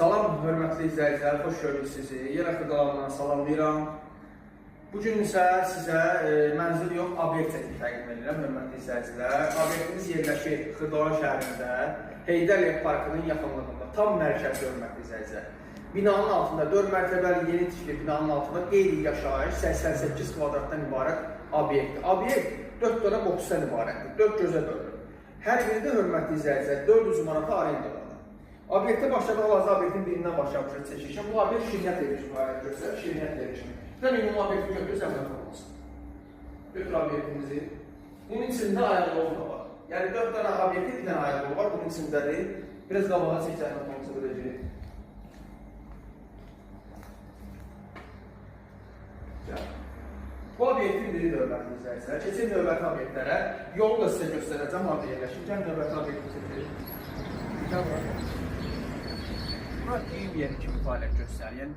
Salam, hörmətli izləyicilər, xoş gördük sizi. Yenə Xırdalandan salamlayıram. Bugün isə sizə mənzil yox, obyekt təqdim edirəm, hörmətli izləyicilər. Obyektimiz yerləşir Xırdalan şəhərində, Heydər Əliyev Parkının yaxınlığında, tam mərkəzdə, hörmətli izləyicilər. Binanın altında 4 mərtəbəli yeni tikili binanın altında qeyri-yaşayış 88 kvadratdan ibarət obyektdir. Obyekt 4 dənə boksdan ibarətdir, 4 gözə bölünür. Hər birində, hörmətli izləyicilər, 400 manata arenda. Obyektə başladı, hal-hazırda obyektin birindən başlamışıq çəkişən. Bu obyekt şirniyyat yerləşimi göstərir, şirniyyat yerləşimi. Və minimum obyekti götürür, zəminət olmasın. Götür obyektimizi. Bunun içində ayaq yolu da var. Yəni 4 dənə obyektin 2 dənə ayaq yolu var, bunun içindədir. Biraz qabağa çək, zəminət olmasın biləcəyik. Bu obyektin biri növbəti izləyicilər. Keçin növbəti obyektlərə. Yolu da sizə göstərəcəm, harada yerləşir. Gəl növbəti obyekti seçək. Gəl bura. Bura giyim yeri kimi fəaliyyət göstərir. Yəni,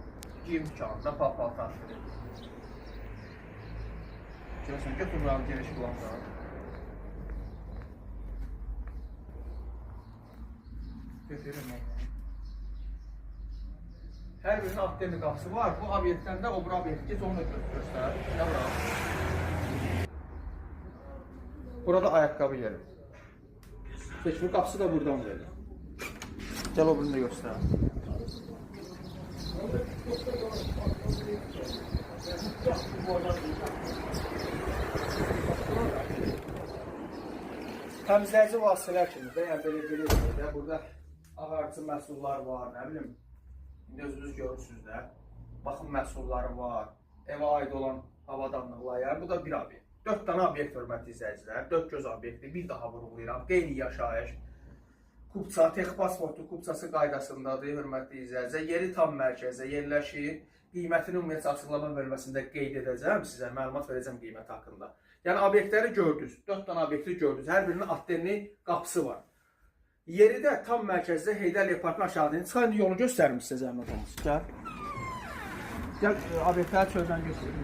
giyim dükanında pal-paltar aşırır. Görürsən, götür buranı geniş bulanlar. Götürürüm onu. Hər birinin adlı qapısı var. Bu obyektdən də o bura obyekt geç, onu da göstərir. Gəl bura. Burada ayaqqabı yeri. Seçmir qapısı da buradan verir. Gəl o birini də göstərir. Təmizləyici vasitələr kimi də, yəni belə burada ağarcı məhsullar var, nə bilim, özünüz görürsünüz də, baxım məhsulları var, evə aid olan avadanlıqlar, yəni bu da bir obyekt. 4 dənə obyekt, hörmətli izləyicilər, 4 göz obyekti, bir daha vurğulayıram, qeyri-yaşayış, Kupça, tex pasportu Kupçası qaydasındadır, hörmətli izləyicilər, yeri tam mərkəzdə yerləşir, qiymətini ümumiyyətlə açıqlama bölməsində qeyd edəcəm, sizə məlumat verəcəm qiymət haqqında. Yəni, obyektləri gördünüz, 4 dənə obyekti gördünüz, hər birinin adlı qapısı var. Yeri də tam mərkəzdə Heydər Əliyev Parkının aşağıdayın. Çıxan indi yolu göstərim sizə zəhmət olmasın. Gəl. Gəl, obyektləri çöldən göstərim.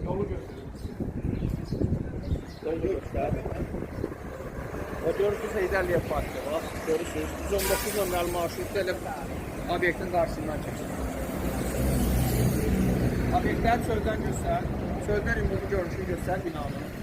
Yolu göstərim. Yolu göstərim. O görürsünüz Heydər Əliyev Parkı var. Görürsünüz. 119 nömrəli marşrutda elə obyektin qarşısından keçir. Obyektləri çöldən göstər. Çöldən ümumi görünüşünü göstər binanın.